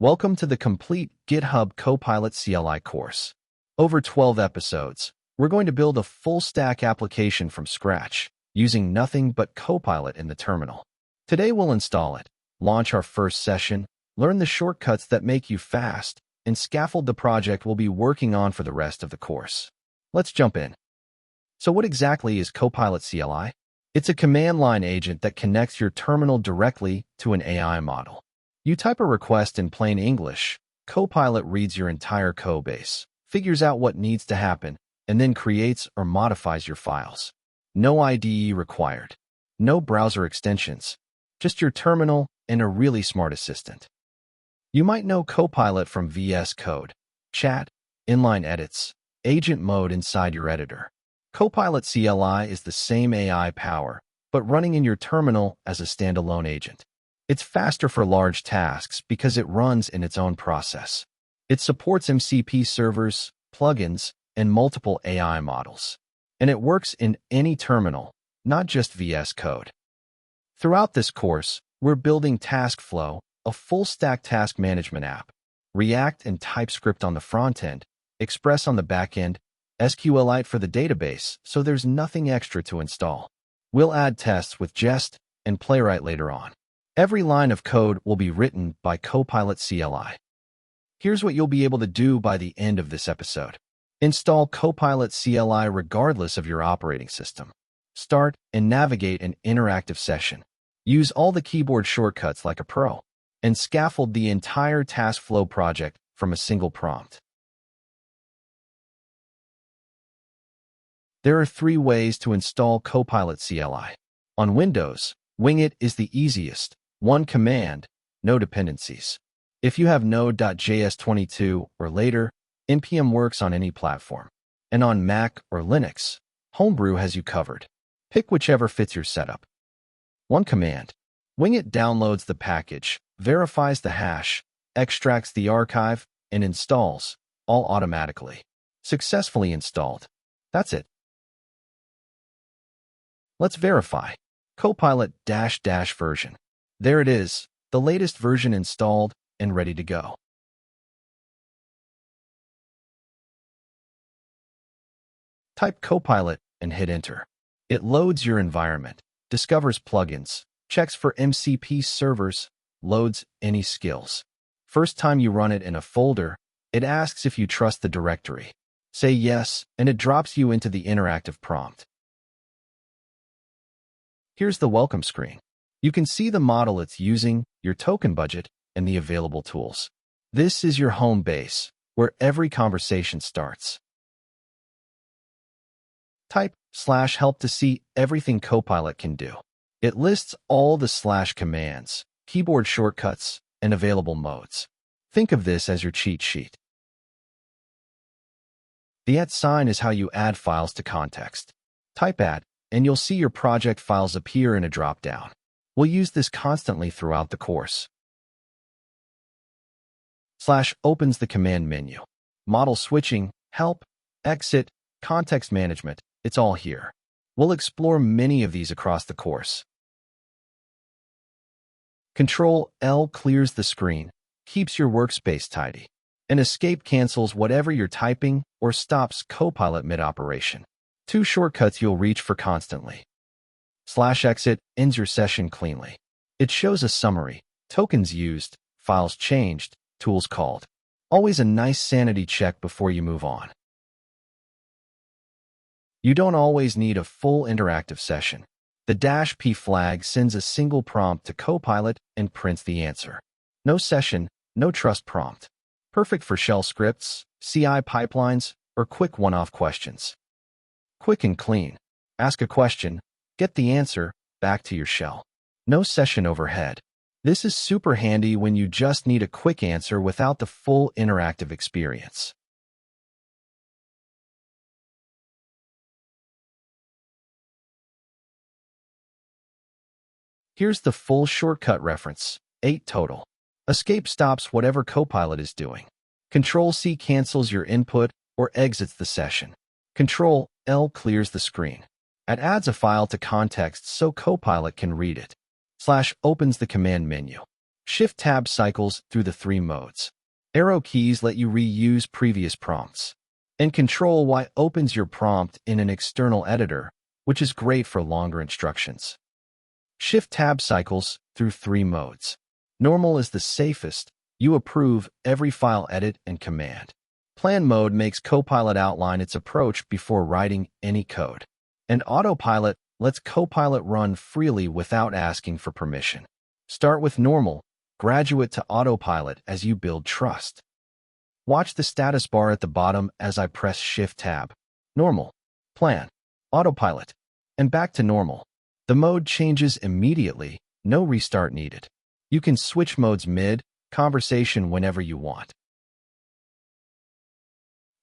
Welcome to the complete GitHub Copilot CLI course. Over 12 episodes, we're going to build a full-stack application from scratch, using nothing but Copilot in the terminal. Today we'll install it, launch our first session, learn the shortcuts that make you fast, and scaffold the project we'll be working on for the rest of the course. Let's jump in. So what exactly is Copilot CLI? It's a command line agent that connects your terminal directly to an AI model. You type a request in plain English, Copilot reads your entire code base, figures out what needs to happen, and then creates or modifies your files. No IDE required. No browser extensions. Just your terminal and a really smart assistant. You might know Copilot from VS Code, chat, inline edits, agent mode inside your editor. Copilot CLI is the same AI power, but running in your terminal as a standalone agent. It's faster for large tasks because it runs in its own process. It supports MCP servers, plugins, and multiple AI models. And it works in any terminal, not just VS Code. Throughout this course, we're building TaskFlow, a full-stack task management app, React and TypeScript on the front end, Express on the back end, SQLite for the database, so there's nothing extra to install. We'll add tests with Jest and Playwright later on. Every line of code will be written by Copilot CLI. Here's what you'll be able to do by the end of this episode. Install Copilot CLI regardless of your operating system. Start and navigate an interactive session. Use all the keyboard shortcuts like a pro. And scaffold the entire TaskFlow project from a single prompt. There are 3 ways to install Copilot CLI. On Windows, winget is the easiest. One command, no dependencies. If you have Node.js 22 or later, npm works on any platform. And on Mac or Linux, Homebrew has you covered. Pick whichever fits your setup. One command. Winget downloads the package, verifies the hash, extracts the archive, and installs, all automatically. Successfully installed. That's it. Let's verify. Copilot -- version. There it is, the latest version installed and ready to go. Type Copilot and hit enter. It loads your environment, discovers plugins, checks for MCP servers, loads any skills. First time you run it in a folder, it asks if you trust the directory. Say yes, and it drops you into the interactive prompt. Here's the welcome screen. You can see the model it's using, your token budget, and the available tools. This is your home base, where every conversation starts. Type /help to see everything Copilot can do. It lists all the commands, keyboard shortcuts, and available modes. Think of this as your cheat sheet. The @ sign is how you add files to context. Type @ and you'll see your project files appear in a drop-down. We'll use this constantly throughout the course. / opens the command menu. Model switching, help, exit, context management, it's all here. We'll explore many of these across the course. Control-L clears the screen, keeps your workspace tidy, and escape cancels whatever you're typing or stops Copilot mid-operation. 2 shortcuts you'll reach for constantly. /exit ends your session cleanly. It shows a summary, tokens used, files changed, tools called. Always a nice sanity check before you move on. You don't always need a full interactive session. The -p flag sends a single prompt to Copilot and prints the answer. No session, no trust prompt. Perfect for shell scripts, CI pipelines, or quick one-off questions. Quick and clean. Ask a question, get the answer, back to your shell. No session overhead. This is super handy when you just need a quick answer without the full interactive experience. Here's the full shortcut reference, 8 total. Escape stops whatever Copilot is doing. Control-C cancels your input or exits the session. Control-L clears the screen. It adds a file to context so Copilot can read it. / opens the command menu. Shift-Tab cycles through the 3 modes. Arrow keys let you reuse previous prompts. And Control-Y opens your prompt in an external editor, which is great for longer instructions. Shift-Tab cycles through 3 modes. Normal is the safest. You approve every file edit and command. Plan mode makes Copilot outline its approach before writing any code. And Autopilot lets Copilot run freely without asking for permission. Start with normal, graduate to Autopilot as you build trust. Watch the status bar at the bottom as I press Shift-Tab. Normal, Plan, Autopilot, and back to normal. The mode changes immediately, no restart needed. You can switch modes mid-conversation whenever you want.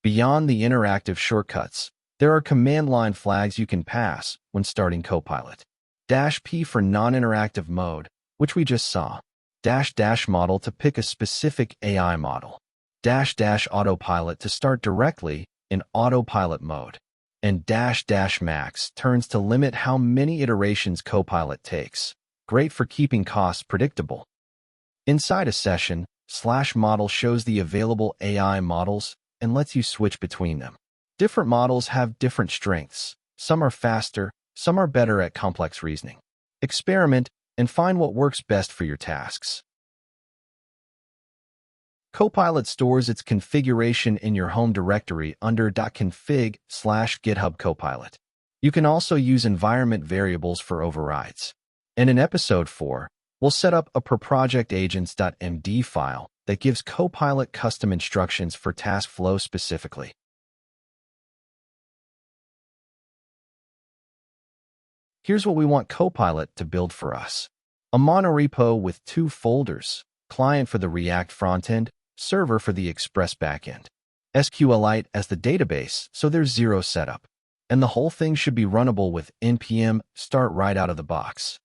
Beyond the interactive shortcuts, there are command line flags you can pass when starting Copilot. -P for non-interactive mode, which we just saw. -- model to pick a specific AI model. -- autopilot to start directly in autopilot mode. And -- max turns to limit how many iterations Copilot takes. Great for keeping costs predictable. Inside a session, /model shows the available AI models and lets you switch between them. Different models have different strengths. Some are faster, some are better at complex reasoning. Experiment and find what works best for your tasks. Copilot stores its configuration in your home directory under .config/GitHub Copilot. You can also use environment variables for overrides. And in Episode 4, we'll set up a per-project agents.md file that gives Copilot custom instructions for TaskFlow specifically. Here's what we want Copilot to build for us. A monorepo with 2 folders, client for the React frontend, server for the Express backend. SQLite as the database, so there's 0 setup. And the whole thing should be runnable with npm start right out of the box.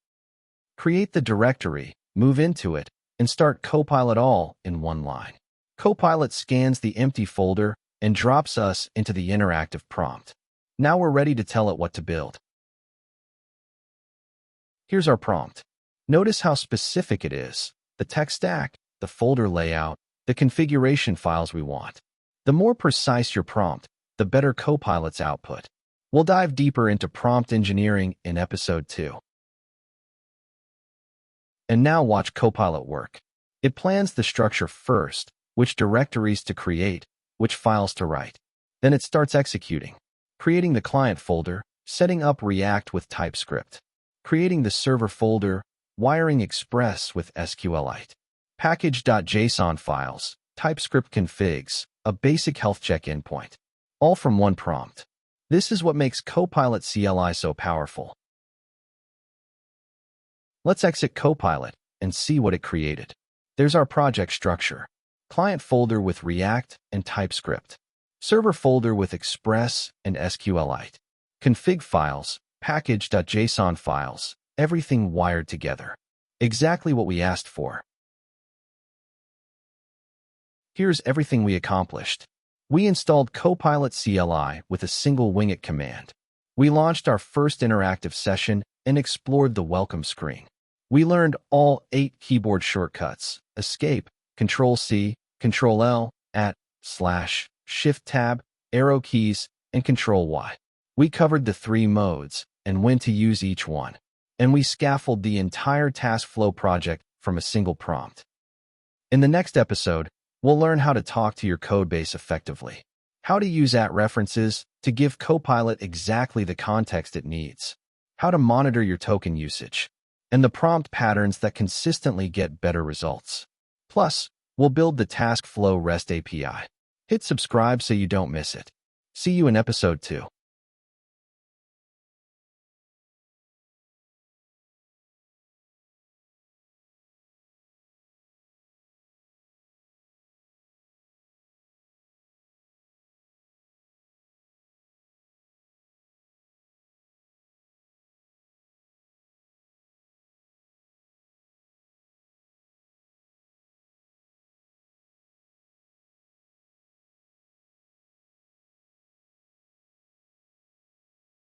Create the directory, move into it, and start Copilot all in one line. Copilot scans the empty folder and drops us into the interactive prompt. Now we're ready to tell it what to build. Here's our prompt. Notice how specific it is: the tech stack, the folder layout, the configuration files we want. The more precise your prompt, the better Copilot's output. We'll dive deeper into prompt engineering in Episode 2. And now watch Copilot work. It plans the structure first, which directories to create, which files to write. Then it starts executing, creating the client folder, setting up React with TypeScript, creating the server folder, wiring Express with SQLite, package.json files, TypeScript configs, a basic health check endpoint, all from one prompt. This is what makes Copilot CLI so powerful. Let's exit Copilot and see what it created. There's our project structure. Client folder with React and TypeScript. Server folder with Express and SQLite. Config files, package.json files, everything wired together. Exactly what we asked for. Here's everything we accomplished. We installed Copilot CLI with a single winget command. We launched our first interactive session and explored the welcome screen. We learned all 8 keyboard shortcuts: Escape, Control-C, Control-L, @ Shift-Tab, arrow keys, and Control-Y. We covered the 3 modes and when to use each one. And we scaffolded the entire TaskFlow project from a single prompt. In the next episode, we'll learn how to talk to your codebase effectively, how to use @references to give Copilot exactly the context it needs, how to monitor your token usage, and the prompt patterns that consistently get better results. Plus, we'll build the TaskFlow REST API. Hit subscribe so you don't miss it. See you in Episode 2.